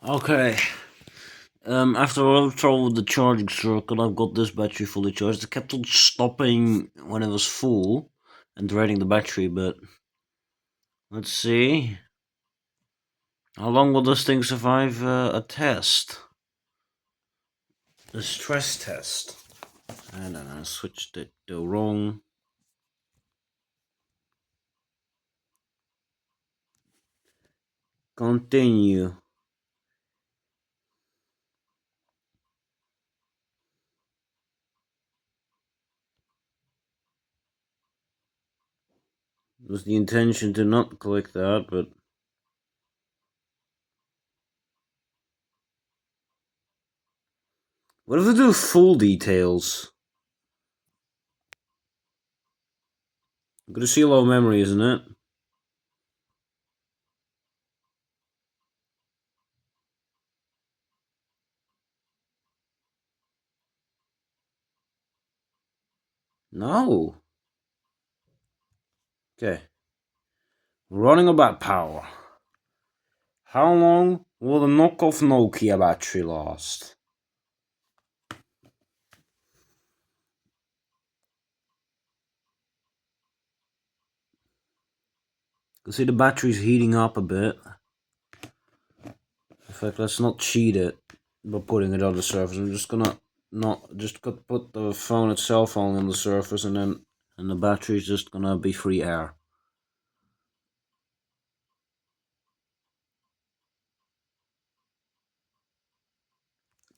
Okay. After a lot of trouble with the charging circuit, I've got this battery fully charged. It kept on stopping when it was full and draining the battery, but let's see. How long will this thing survive a test? The stress test. And then I switched it to wrong. Continue. It was the intention to not click that, but what if I do full details? I'm gonna see low memory, isn't it? No. Okay. Running about power. How long will the knockoff Nokia battery last? You see the battery's heating up a bit. In fact, let's not cheat it by putting it on the surface. I'm just gonna put the phone itself on the surface, and the battery's just gonna be free air.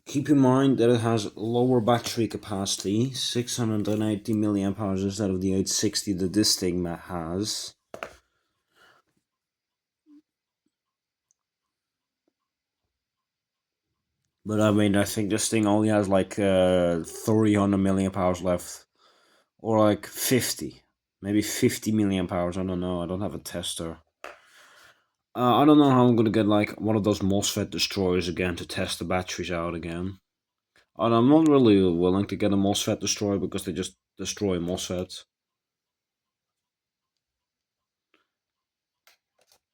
Keep in mind that it has lower battery capacity, 680 milliamp hours instead of the 860 that this thing has. But I mean, I think this thing only has like 300 milliamp hours left. Or like 50. Maybe 50 milliamp hours, I don't know, I don't have a tester. I don't know how I'm gonna get like one of those MOSFET destroyers again to test the batteries out again. And I'm not really willing to get a MOSFET destroyer because they just destroy MOSFETs.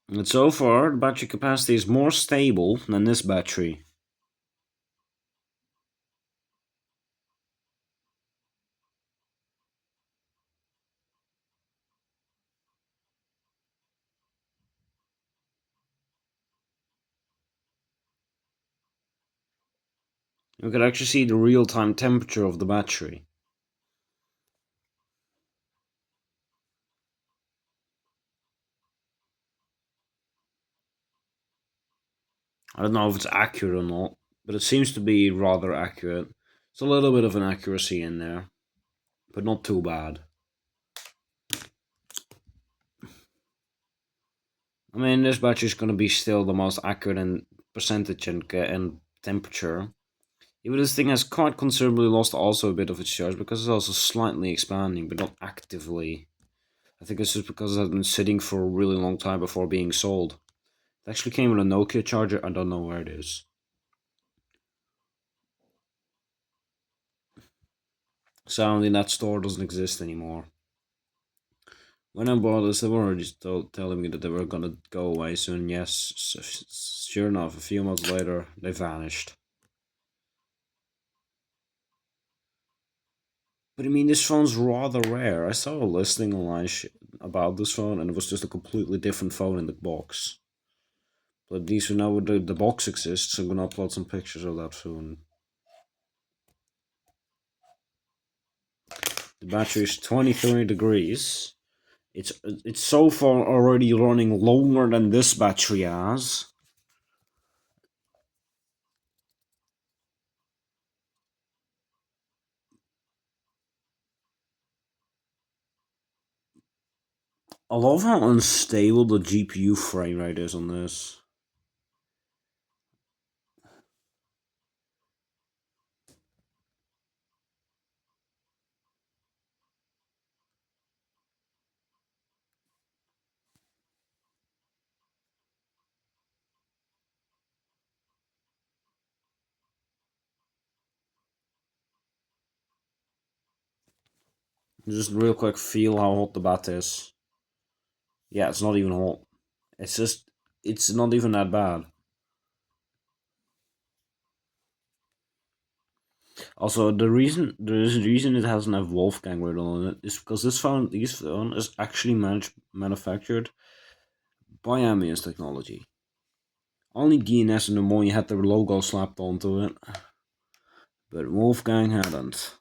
And so far, the battery capacity is more stable than this battery. You can actually see the real-time temperature of the battery. I don't know if it's accurate or not, but it seems to be rather accurate. It's a little bit of an accuracy in there, but not too bad. I mean, this battery is going to be still the most accurate in percentage and temperature. Even this thing has quite considerably lost also a bit of its charge because it's also slightly expanding, but not actively. I think it's just because it has been sitting for a really long time before being sold. It actually came with a Nokia charger, I don't know where it is. Sadly, that store doesn't exist anymore. When I bought this, they were already telling me that they were gonna go away soon. Yes, sure enough, a few months later, they vanished. But I mean, this phone's rather rare. I saw a listing online about this phone, and it was just a completely different phone in the box. But at least we know the box exists, so I'm gonna upload some pictures of that soon. The battery is 23 degrees. It's so far already running longer than this battery has. I love how unstable the GPU frame rate is on this. Just real quick, feel how hot the bat is. Yeah, it's not even hot. It's not even that bad. Also, the reason it doesn't have Wolfgang written on it is because this phone is actually manufactured by Ambience Technology. Only DNS and Pneumonia had their logo slapped onto it, but Wolfgang hadn't.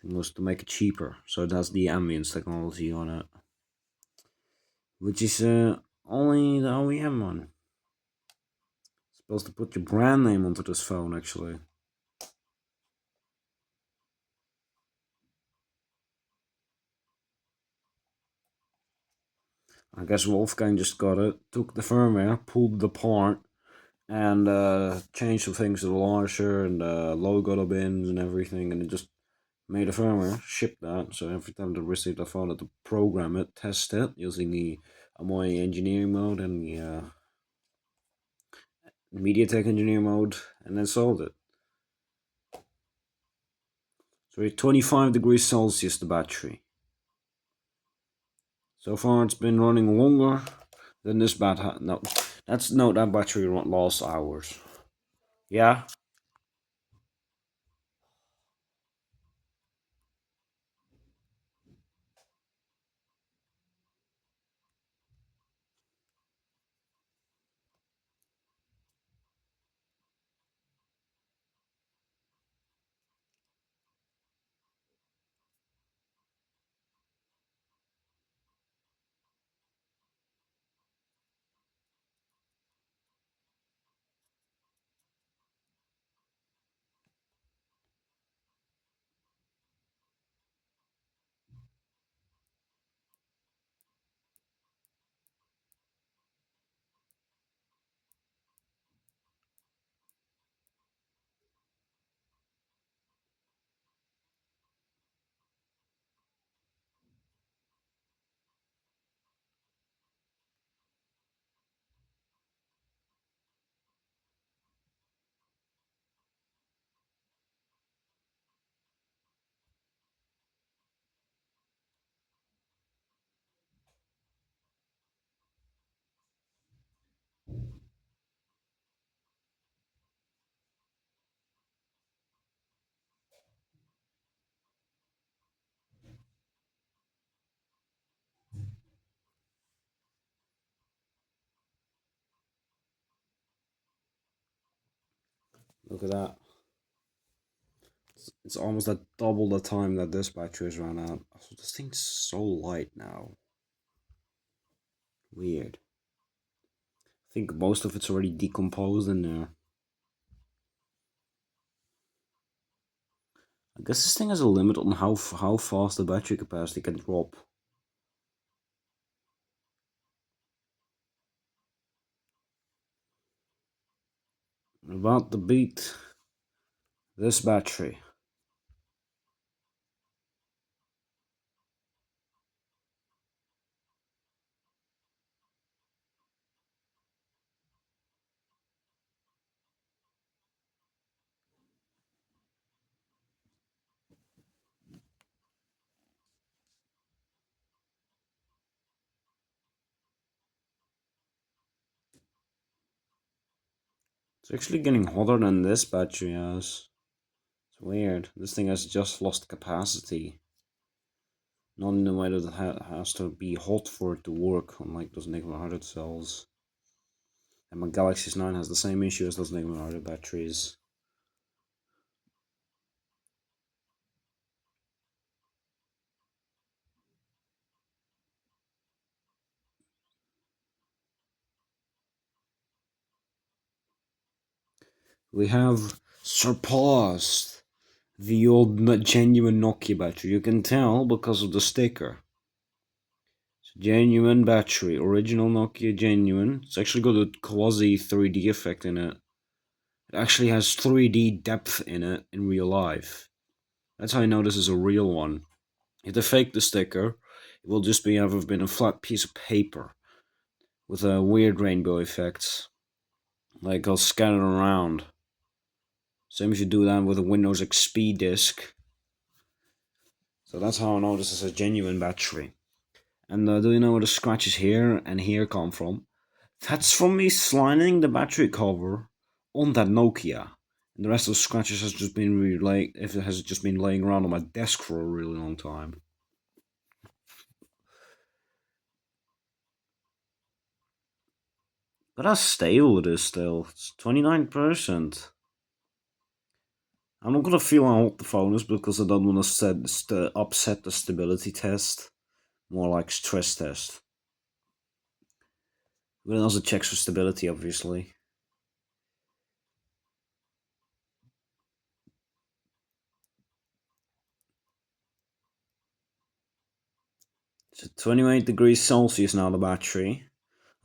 It was to make it cheaper, so it has the Ambience Technology on it, which is only the OEM one. Supposed to put your brand name onto this phone, actually. I guess Wolfgang just got it, took the firmware, pulled it apart, and changed some things to the launcher and logo the bins and everything, and it just made a firmware, shipped that. So every time they receive the phone, to program it, test it using the Amoy engineering mode and the MediaTek engineering mode, and then sold it. So at 25 degrees Celsius, the battery. So far, it's been running longer than this no, that battery lasts hours. Yeah. Look at that. It's almost at double the time that this battery has run out. Also, this thing's so light now. Weird. I think most of it's already decomposed in there. I guess this thing has a limit on how fast the battery capacity can drop. About to beat this battery. It's actually getting hotter than this battery has. It's weird. This thing has just lost capacity. Not in the way that it has to be hot for it to work, unlike those nickel-100 cells. And my Galaxy S9 has the same issue as those nickel-100 batteries. We have surpassed the old genuine Nokia battery. You can tell because of the sticker. It's a genuine battery, original Nokia genuine. It's actually got a quasi 3D effect in it. It actually has 3D depth in it in real life. That's how I know this is a real one. If they fake the sticker, it will just be ever been a flat piece of paper with a weird rainbow effects, like all scattered around. Same as you do that with a Windows XP disk. So that's how I know this is a genuine battery. And do you know where the scratches here and here come from? That's from me sliding the battery cover on that Nokia. And the rest of the scratches has just been if it has just been laying around on my desk for a really long time. But how stable it is still. It's 29%. I'm not gonna feel how hot the phone is because I don't want to upset the stability test. More like stress test. But it also checks for stability, obviously. So 28 degrees Celsius now, the battery.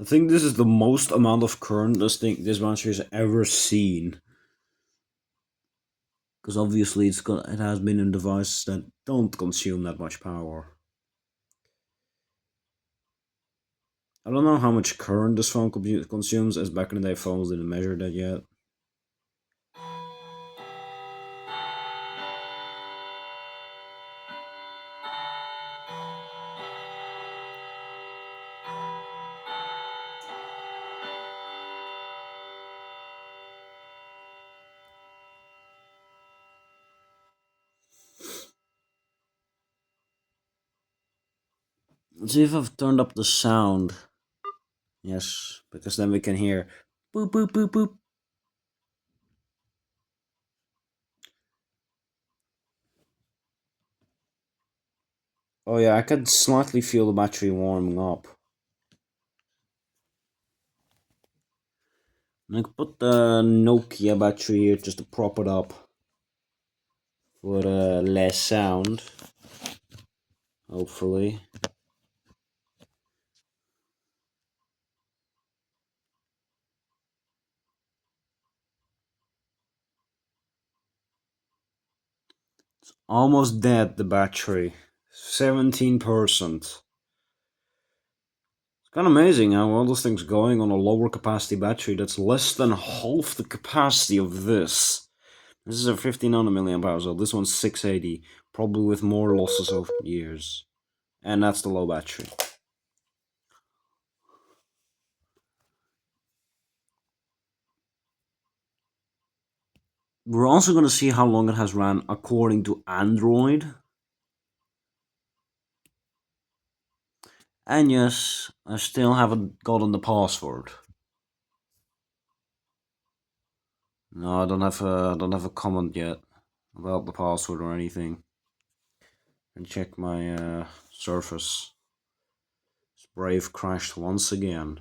I think this is the most amount of current this battery has ever seen. Because obviously it has been in devices that don't consume that much power. I don't know how much current this phone consumes, as back in the day phones didn't measure that yet. Let's see if I've turned up the sound. Yes, because then we can hear boop boop boop boop. Oh yeah, I can slightly feel the battery warming up. And I can put the Nokia battery here just to prop it up for less sound. Hopefully. Almost dead, the battery. 17%. It's kind of amazing how all those things going on a lower capacity battery that's less than half the capacity of this. This is a 1500 milliamp hour, so this one's 680, probably with more losses over years. And that's the low battery. We're also going to see how long it has ran according to Android. And yes, I still haven't gotten the password. No, I don't have a comment yet about the password or anything. And check my Surface. Brave crashed once again.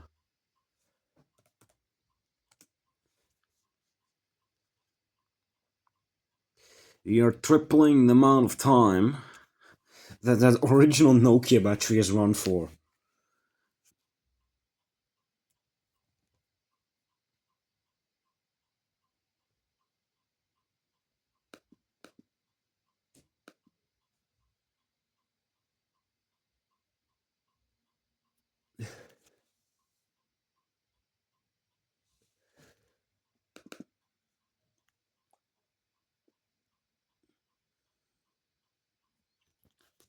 We are tripling the amount of time that original Nokia battery has run for.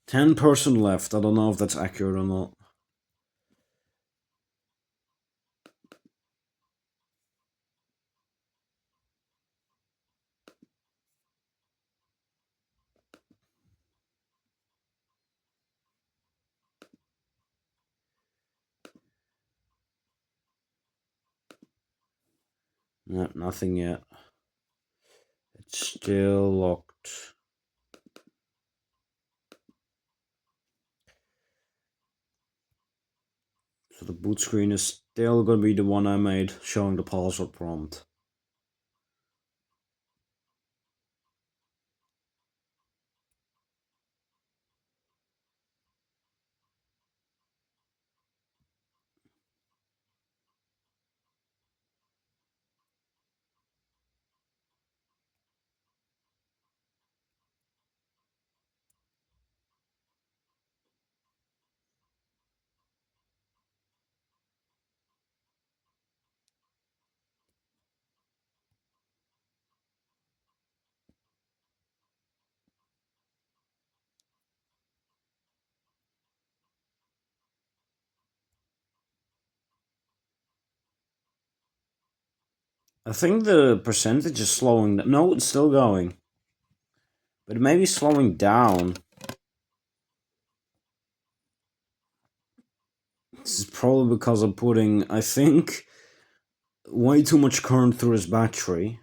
$10 left. I don't know if that's accurate or not. No, nothing yet. It's still locked. So the boot screen is still gonna be the one I made showing the password prompt. I think the percentage is slowing. No, it's still going. But it may be slowing down. This is probably because I'm putting, I think, way too much current through his battery.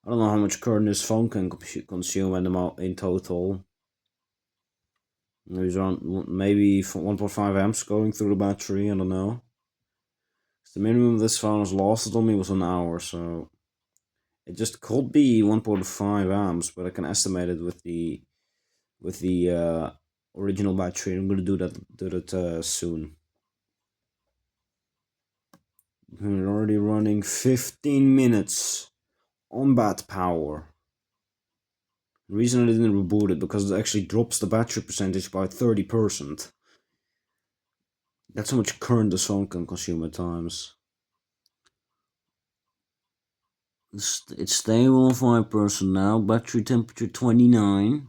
I don't know how much current this phone can consume in total. There's around maybe 1.5 amps going through the battery, I don't know. The minimum this phone has lasted on me was an hour, so it just could be 1.5 amps, but I can estimate it with the original battery. I'm gonna do that soon. We're already running 15 minutes on bad power. The reason I didn't reboot it because it actually drops the battery percentage by 30%. That's how much current this phone can consume at times. It's stable on 5% now. Battery temperature 29.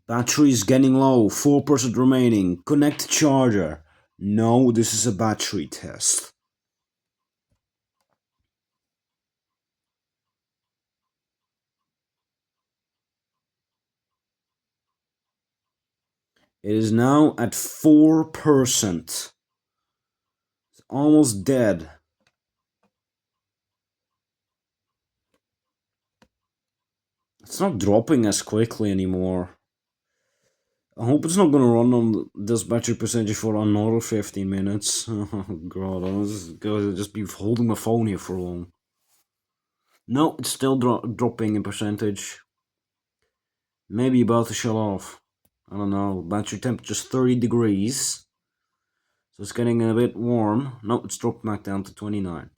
Battery is getting low. 4% remaining. Connect charger. No, this is a battery test. It is now at 4%. It's almost dead. It's not dropping as quickly anymore. I hope it's not gonna run on this battery percentage for another 15 minutes. Oh god, I'm just gonna be holding my phone here for long. No, it's still dropping in percentage. Maybe about to shut off. I don't know. Battery temperature's 30 degrees. So it's getting a bit warm. No, it's dropped back down to 29.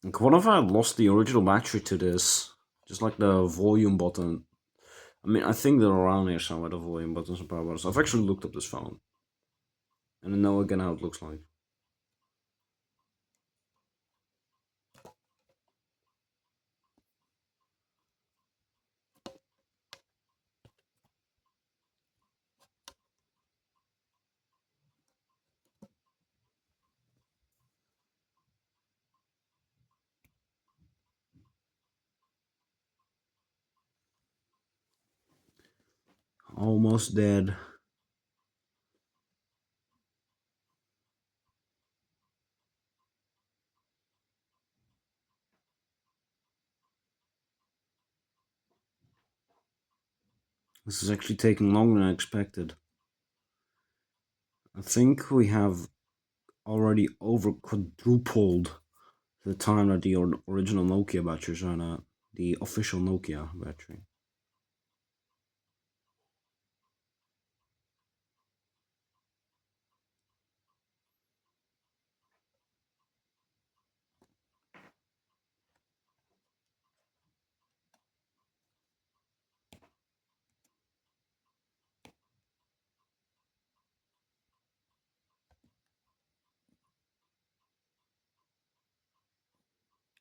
Like, what if I had lost the original battery to this? Just like the volume button. I mean, I think they're around here somewhere, the volume buttons and power buttons. I've actually looked up this phone. And I know again how it looks like. Almost dead. This is actually taking longer than I expected. I think we have already over quadrupled the time that the original Nokia batteries ran out. The official Nokia battery.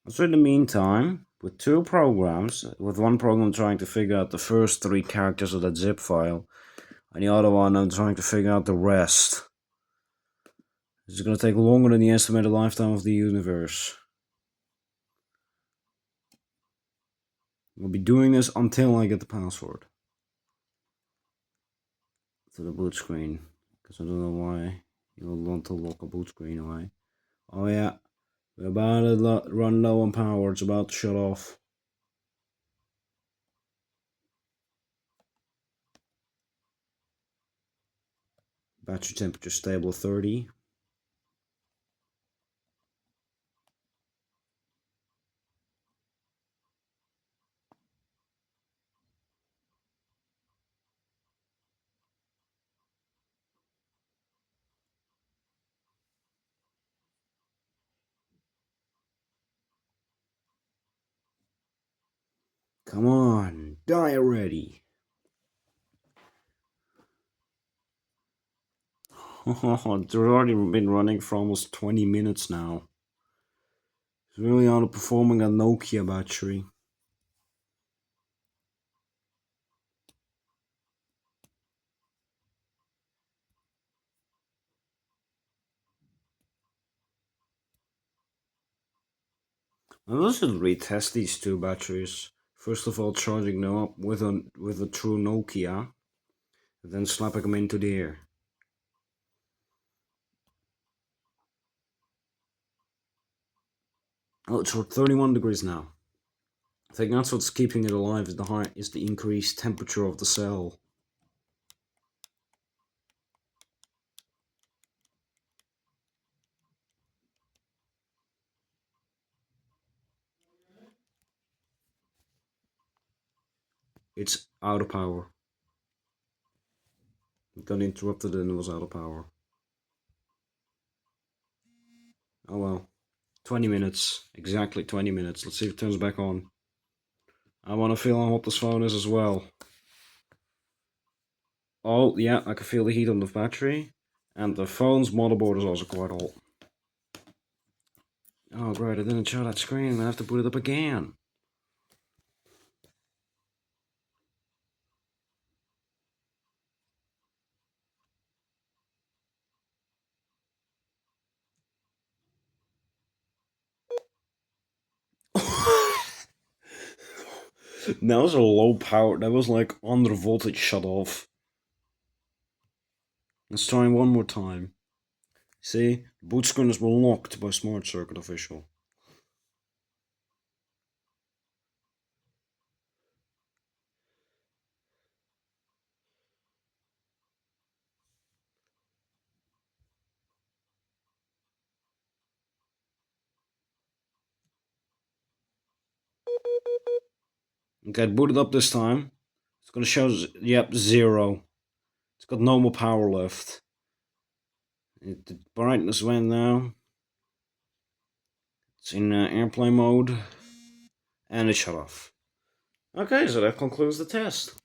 So in the meantime, with two programs, with one program trying to figure out the first three characters of that zip file, and the other one I'm trying to figure out the rest. This is going to take longer than the estimated lifetime of the universe. We'll be doing this until I get the password to the boot screen, because I don't know why you would want to lock a boot screen away. Oh yeah, we're about to run low on power, it's about to shut off. Battery temperature stable 30. Come on, die already. It's already been running for almost 20 minutes now. It's really underperforming a Nokia battery. I should retest these two batteries. First of all, charging them up with a true Nokia, and then slapping them into the air. Oh, it's 31 degrees now. I think that's what's keeping it alive. Is the increased temperature of the cell. It's out of power. It got interrupted and it was out of power. Oh well. 20 minutes. Exactly 20 minutes. Let's see if it turns back on. I want to feel how hot this phone is as well. Oh, yeah, I can feel the heat on the battery. And the phone's motherboard is also quite hot. Oh, great, I didn't show that screen. I have to put it up again. That was a low power. That was like under voltage shut off. Let's try one more time. See, the boot screen has been locked by Smart Circuit official. Okay, booted up this time. It's gonna show, yep, 0. It's got no more power left. The brightness went now. It's in airplane mode. And it shut off. Okay, so that concludes the test.